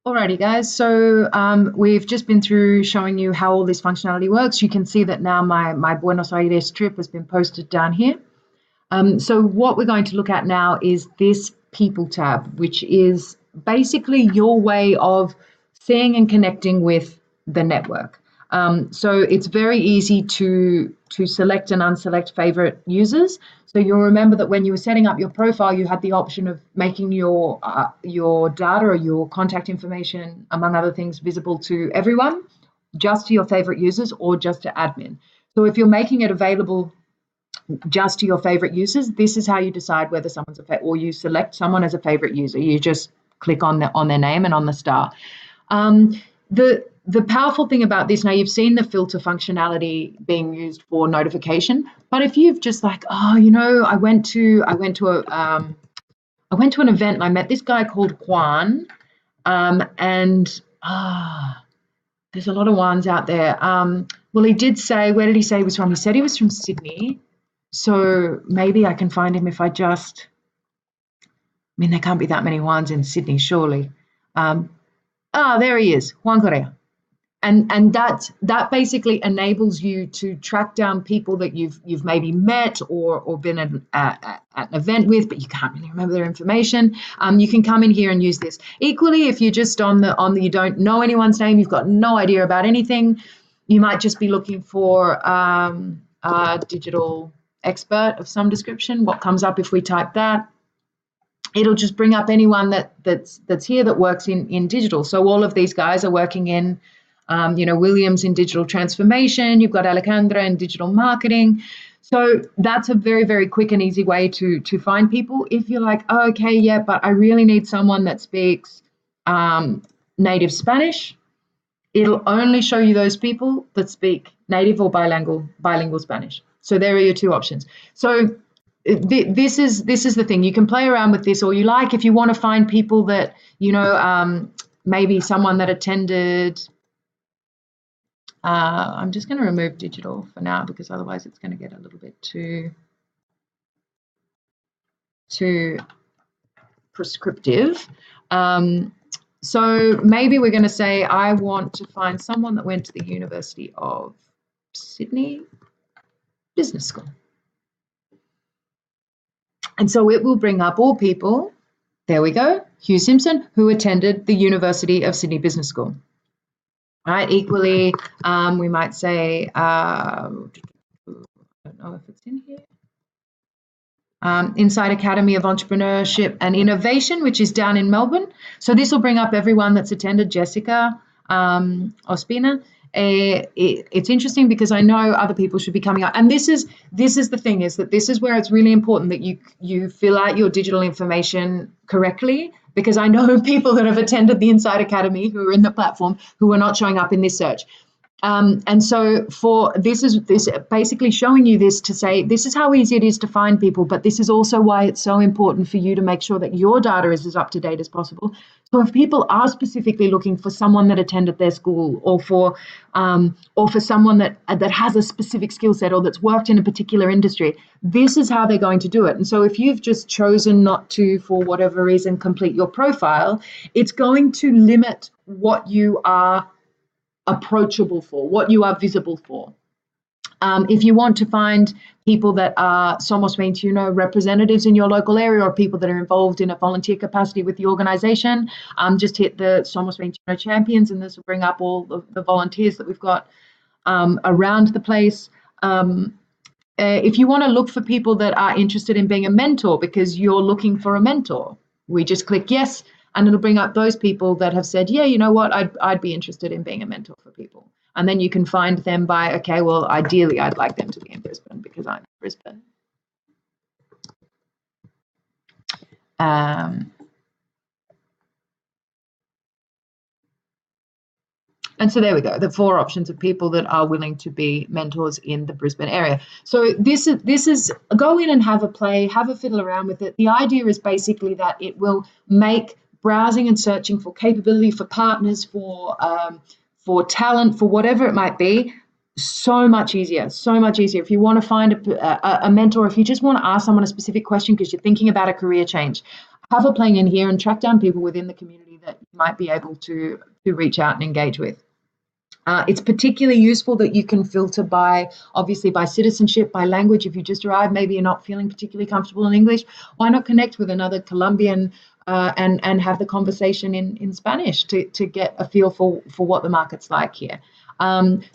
Alrighty, guys. So we've just been through showing you how all this functionality works. You can see that now my Buenos Aires trip has been posted down here. So what we're going to look at now is this People tab, which is basically your way of seeing and connecting with the network. So it's very easy to select and unselect favorite users. So you'll remember that when you were setting up your profile, you had the option of making your data or your contact information, among other things, visible to everyone, just to your favorite users or just to admin. So if you're making it available just to your favorite users, this is how you decide whether someone's or you select someone as a favorite user. You just click on their name and on the star. The powerful thing about this, now you've seen the filter functionality being used for notification, but if you've just like, oh, I went to an event and I met this guy called Juan, and there's a lot of Juans out there. Well, he did say, where did he say he was from? He said he was from Sydney. So maybe I can find him if I just, there can't be that many Juans in Sydney, surely. There he is, Juan Correa. And that basically enables you to track down people that you've maybe met or been at an event with, but you can't really remember their information. You can come in here and use this. Equally, if you're just on the you don't know anyone's name, you've got no idea about anything, you might just be looking for a digital expert of some description. What comes up if we type that? It'll just bring up anyone that's here that works in digital. So all of these guys are working in, Williams in digital transformation. You've got Alejandra in digital marketing. So that's a very, very quick and easy way to find people. If you're like, oh, okay, yeah, but I really need someone that speaks native Spanish, it'll only show you those people that speak native or bilingual Spanish. So there are your two options. So this is the thing. You can play around with this all you like. If you want to find people that, maybe someone that attended, I'm just going to remove digital for now because otherwise it's going to get a little bit too prescriptive. So maybe we're going to say I want to find someone that went to the University of Sydney Business School. And so it will bring up all people, there we go, Hugh Simpson, who attended the University of Sydney Business School. Right, equally, we might say, I don't know if it's in here, Inside Academy of Entrepreneurship and Innovation, which is down in Melbourne. So this will bring up everyone that's attended, Jessica Ospina. It's interesting because I know other people should be coming up, and this is the thing, is that this is where it's really important that you fill out your digital information correctly, because I know people that have attended the Inside Academy who are in the platform who are not showing up in this search. And so this is basically showing you this to say, this is how easy it is to find people, but this is also why it's so important for you to make sure that your data is as up to date as possible. So if people are specifically looking for someone that attended their school, or for someone that has a specific skill set or that's worked in a particular industry, this is how they're going to do it. And so if you've just chosen not to, for whatever reason, complete your profile, it's going to limit what you are approachable for, what you are visible for. If you want to find people that are Somos 21 representatives in your local area, or people that are involved in a volunteer capacity with the organization, just hit the Somos 21 champions, and this will bring up all the volunteers that we've got around the place. If you want to look for people that are interested in being a mentor because you're looking for a mentor, we just click yes, and it'll bring up those people that have said, yeah, you know what, I'd be interested in being a mentor for people. And then you can find them by, okay, well, ideally, I'd like them to be in Brisbane because I'm in Brisbane. And so there we go, the 4 options of people that are willing to be mentors in the Brisbane area. So this is go in and have a play, have a fiddle around with it. The idea is basically that it will make browsing and searching for capability, for partners, for talent, for whatever it might be, so much easier, so much easier. If you want to find a mentor, if you just want to ask someone a specific question because you're thinking about a career change, have a play in here and track down people within the community that you might be able to reach out and engage with. It's particularly useful that you can filter by, obviously, by citizenship, by language. If you just arrived, maybe you're not feeling particularly comfortable in English. Why not connect with another Colombian and have the conversation in Spanish to get a feel for what the market's like here?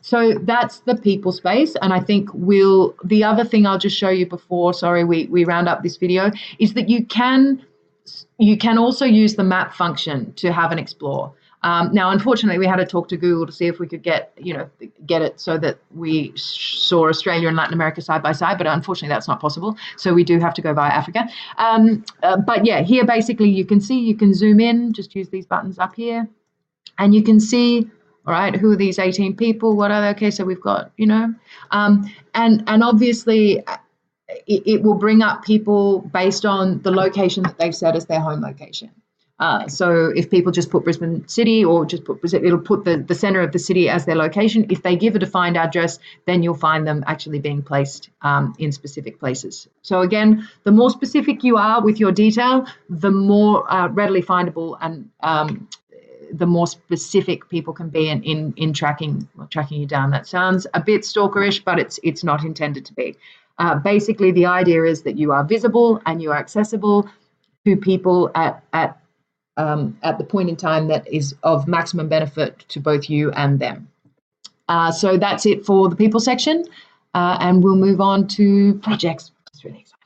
So that's the people space. And I think the other thing I'll just show you before, sorry, we round up this video, is that you can also use the map function to have an explore. Now, unfortunately, we had to talk to Google to see if we could get it so that we saw Australia and Latin America side by side, but unfortunately that's not possible. So we do have to go via Africa. But yeah, here basically you can zoom in, just use these buttons up here, and you can see, all right, who are these 18 people? What are they? Okay, so we've got, and obviously it will bring up people based on the location that they've set as their home location. So if people just put Brisbane City or just put Brisbane, it'll put the center of the city as their location. If they give a defined address, then you'll find them actually being placed in specific places. So again, the more specific you are with your detail, the more readily findable and the more specific people can be in tracking you down. That sounds a bit stalkerish, but it's not intended to be. Basically, the idea is that you are visible and you are accessible to people at the point in time that is of maximum benefit to both you and them. So that's it for the people section, and we'll move on to projects. It's really exciting.